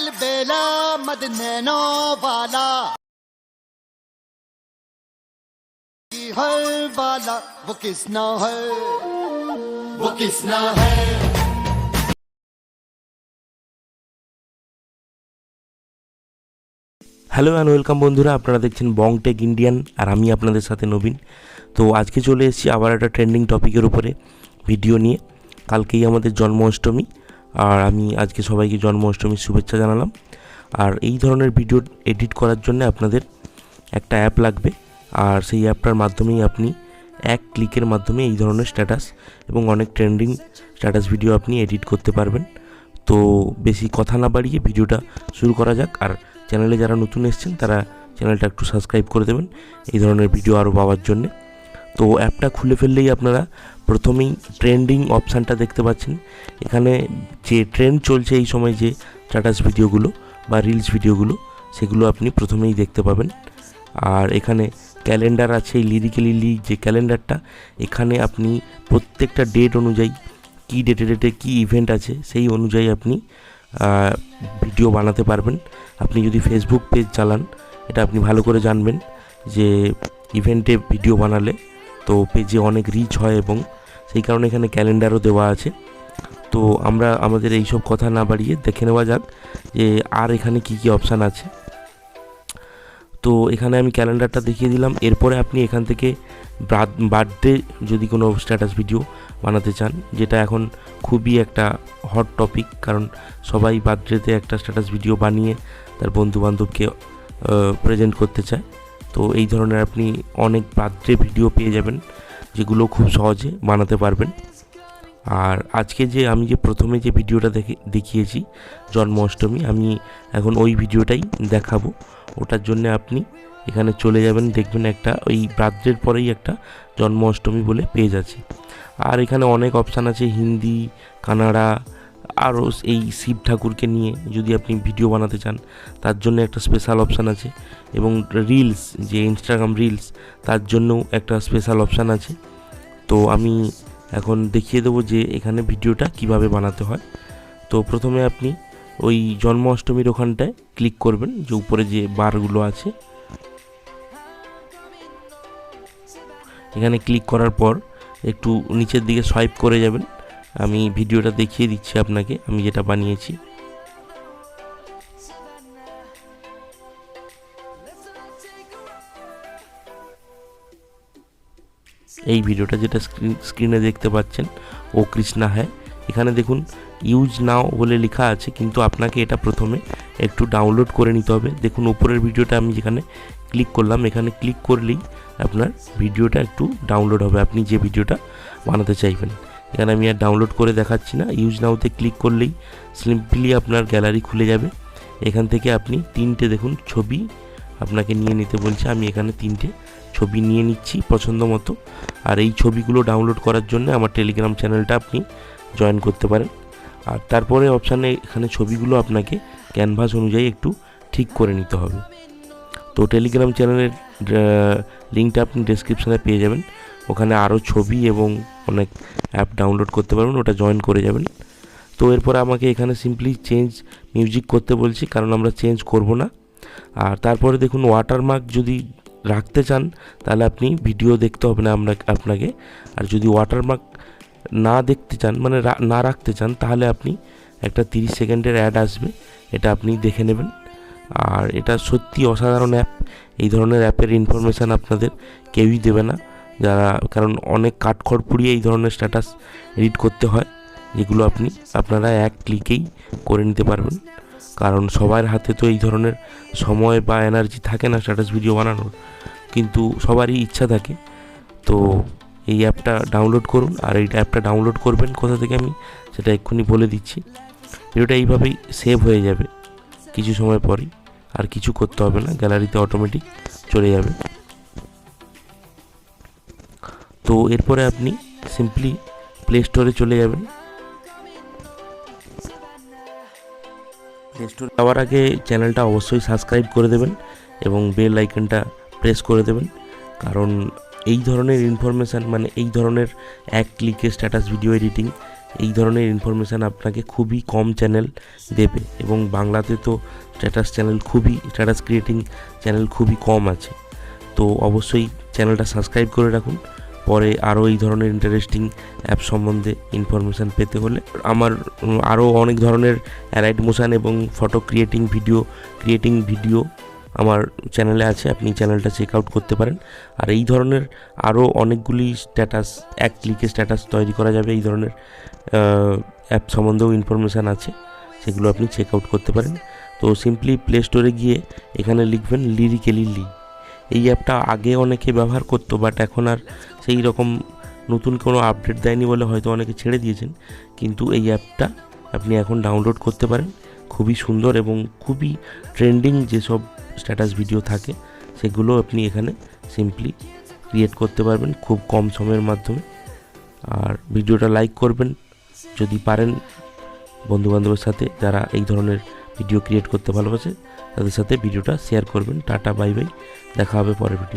अलबेला मद नैनो वाला हर वाला वो किसना है वो किसना है। হ্যালো অ্যান্ড ওয়েলকাম বন্ধুরা, আপনারা দেখছেন বং টেক ইন্ডিয়ান আর আমি আপনাদের সাথে নবীন। তো আজকে চলে এসেছি আবার একটা ট্রেন্ডিং টপিকের উপরে ভিডিও নিয়ে। কালকেই আমাদের জন্মাষ্টমী, আর আমি আজকে সবাইকে জন্মাষ্টমীর শুভেচ্ছা জানালাম। আর এই ধরনের ভিডিও এডিট করার জন্য আপনাদের একটা অ্যাপ লাগবে, আর সেই অ্যাপটার মাধ্যমেই আপনি এক ক্লিকের মাধ্যমে এই ধরনের স্ট্যাটাস এবং অনেক ট্রেন্ডিং স্ট্যাটাস ভিডিও আপনি এডিট করতে পারবেন। তো বেশি কথা না বাড়িয়ে ভিডিওটা শুরু করা যাক। আর চ্যানেলে যারা নতুন এসেছেন তারা চ্যানেলটা একটু সাবস্ক্রাইব করে দেবেন এই ধরনের ভিডিও আরও পাওয়ার জন্যে। তো অ্যাপটা খুলে ফেললেই আপনারা প্রথমেই ট্রেন্ডিং অপশানটা দেখতে পাচ্ছেন। এখানে যে ট্রেন্ড চলছে এই সময়, যে স্ট্যাটাস ভিডিওগুলো বা রিলস ভিডিওগুলো, সেগুলো আপনি প্রথমেই দেখতে পাবেন। আর এখানে ক্যালেন্ডার আছে, এই লিরিক্যালি যে ক্যালেন্ডারটা, এখানে আপনি প্রত্যেকটা ডেট অনুযায়ী কী ডেটে কী ইভেন্ট আছে সেই অনুযায়ী আপনি ভিডিও বানাতে পারবেন। আপনি যদি ফেসবুক পেজ চালান, এটা আপনি ভালো করে জানবেন যে ইভেন্টে ভিডিও বানালে তো পেজে অনেক রিচ হয়, এবং সেই কারণে এখানে ক্যালেন্ডারও দেওয়া আছে। তো আমরা আমাদের এইসব কথা না বাড়িয়ে দেখে নেওয়া যাক যে আর এখানে কি কি অপশান আছে। তো এখানে আমি ক্যালেন্ডারটা দেখিয়ে দিলাম। এরপরে আপনি এখান থেকে বার্থডে যদি কোনো স্ট্যাটাস ভিডিও বানাতে চান, যেটা এখন খুবই একটা হট টপিক, কারণ সবাই বার্থডেতে একটা স্ট্যাটাস ভিডিও বানিয়ে তার বন্ধুবান্ধবকে প্রেজেন্ট করতে চায়। তো এই ধরনের আপনি অনেক বার্থডে ভিডিও পেয়ে যাবেন, যেগুলো খুব সহজে বানাতে পারবেন। আর আজকে যে আমি যে প্রথমে যে ভিডিওটা দেখিয়েছি জন্মাষ্টমী, আমি এখন ওই ভিডিওটাই দেখাবো। ওটার জন্য আপনি এখানে চলে যাবেন, দেখবেন একটা ওই বার্থডের পরেই একটা জন্মাষ্টমী বলে পেজ আছে। আর এখানে অনেক অপশান আছে, হিন্দি, কানাডা, আরও এই শিব ঠাকুরকে নিয়ে যদি আপনি ভিডিও বানাতে চান তার জন্য একটা স্পেশাল অপশান আছে, এবং রিলস, যে ইনস্টাগ্রাম রিলস, তার জন্যও একটা স্পেশাল অপশান আছে। তো আমি এখন দেখিয়ে দেবো যে এখানে ভিডিওটা কিভাবে বানাতে হয়। তো প্রথমে আপনি ওই জন্মাষ্টমীর ওখানটায় ক্লিক করবেন, যে উপরে যে বারগুলো আছে, এখানে ক্লিক করার পর একটু নিচের দিকে সোয়াইপ করে যাবেন। আমি ভিডিওটা দেখিয়ে দিচ্ছি আপনাকে, আমি যেটা বানিয়েছি। এই ভিডিওটা যেটা স্ক্রিনে দেখতে পাচ্ছেন, ও কৃষ্ণা হ্যাঁ, এখানে দেখুন ইউজ নাও বলে লেখা আছে, কিন্তু আপনাকে এটা প্রথমে একটু ডাউনলোড করে নিতে হবে। দেখুন উপরের ভিডিওটা আমি যেখানে ক্লিক করলাম, এখানে ক্লিক করলেই আপনার ভিডিওটা একটু ডাউনলোড হবে, আপনি যে ভিডিওটা বানাতে চাইবেন। এখানে আমি আর ডাউনলোড করে দেখাচ্ছি না, ইউজ নাওতে ক্লিক করলেই সিম্পলি আপনার গ্যালারি খুলে যাবে। এখান থেকে আপনি তিনটে দেখুন ছবি আপনাকে নিয়ে নিতে বলছে, আমি এখানে তিনটে ছবি নিয়ে নিচ্ছি পছন্দ মতো। আর এই ছবিগুলো ডাউনলোড করার জন্য আমার টেলিগ্রাম চ্যানেলটা আপনি জয়েন করতে পারেন। আর তারপরে অপশানে এখানে ছবিগুলো আপনাকে ক্যানভাস অনুযায়ী একটু ঠিক করে নিতে হবে। তো টেলিগ্রাম চ্যানেলের লিঙ্কটা আপনি ডেসক্রিপশানে পেয়ে যাবেন, ওখানে আরও ছবি এবং অনেক অ্যাপ ডাউনলোড করতে পারবেন, ওটা জয়েন করে যাবেন। তো এরপরে আমাকে এখানে সিম্পলি চেঞ্জ মিউজিক করতে বলছি, কারণ আমরা চেঞ্জ করব না। আর তারপরে দেখুন ওয়াটারমার্ক যদি রাখতে চান তাহলে আপনি ভিডিও দেখতে হবে না আপনাকে। আর যদি ওয়াটারমার্ক না দেখতে চান, মানে না রাখতে চান, তাহলে আপনি একটা 30 সেকেন্ডের অ্যাড আসবে, এটা আপনি দেখে নেবেন। আর এটা সত্যি অসাধারণ অ্যাপ, এই ধরনের অ্যাপের ইনফরমেশান আপনাদের কেউই দেবে না, যারা, কারণ অনেক কাঠখড় পুড়িয়ে এই ধরনের স্ট্যাটাস এডিট করতে হয়, যেগুলো আপনারা এক ক্লিকেই করে নিতে পারবেন। কারণ সবার হাতে তো এই ধরনের সময় বা এনার্জি থাকে না স্ট্যাটাস ভিডিও বানানোর, কিন্তু সবারই ইচ্ছা থাকে। তো এই অ্যাপটা ডাউনলোড করুন। আর এই অ্যাপটা ডাউনলোড করবেন কোথা থেকে আমি সেটা এক্ষুনি বলে দিচ্ছি। ভিডিওটা এইভাবেই সেভ হয়ে যাবে কিছু সময় পরই, আর কিছু করতে হবে না, গ্যালারিতে অটোমেটিক চলে যাবে। তো এরপরে আপনি সিম্পলি প্লে স্টোরে চলে যাবেন। প্লে স্টোরে যাওয়ার আগে চ্যানেলটা অবশ্যই সাবস্ক্রাইব করে দেবেন এবং বেল আইকনটা প্রেস করে দেবেন, কারণ এই ধরনের ইনফরমেশান, মানে এই ধরনের এক ক্লিকে স্ট্যাটাস ভিডিও এডিটিং, এই ধরনের ইনফরমেশান আপনাকে খুবই কম চ্যানেল দেবে, এবং বাংলাতে তো স্ট্যাটাস ক্রিয়েটিং চ্যানেল খুবই কম আছে। তো অবশ্যই চ্যানেলটা সাবস্ক্রাইব করে রাখুন, পরে আরও এই ধরনের ইন্টারেস্টিং অ্যাপ সম্বন্ধে ইনফরমেশান পেতে হলে। আমার আরও অনেক ধরনের অ্যালাইট মোশন এবং ফটো ক্রিয়েটিং ভিডিও আমার চ্যানেলে আছে, আপনি চ্যানেলটা চেক আউট করতে পারেন। আর এই ধরনের আরও অনেকগুলি এক ক্লিকে স্ট্যাটাস তৈরি করা যাবে, এই ধরনের অ্যাপ সম্বন্ধেও ইনফরমেশান আছে, সেগুলো আপনি চেক আউট করতে পারেন। তো সিম্পলি প্লে স্টোরে গিয়ে এখানে লিখবেন লিরিক্যালি। এই অ্যাপটা আগে অনেকে ব্যবহার করতো, বাট এখন আর সেই রকম নতুন কোনো আপডেট দেয়নি বলে হয়তো অনেকে ছেড়ে দিয়েছেন, কিন্তু এই অ্যাপটা আপনি এখন ডাউনলোড করতে পারেন। খুবই সুন্দর এবং খুবই ট্রেন্ডিং যেসব স্ট্যাটাস ভিডিও থাকে সেগুলো আপনি এখানে সিম্পলি ক্রিয়েট করতে পারবেন খুব কম সময়ের মাধ্যমে। আর ভিডিওটা লাইক করবেন যদি পারেন, বন্ধুবান্ধবের সাথে যারা এই ধরনের ভিডিও ক্রিয়েট করতে ভালোবাসে তাদের সাথে ভিডিওটা শেয়ার করবেন। টাটা, বাই বাই, দেখা হবে পরের ভিডিও।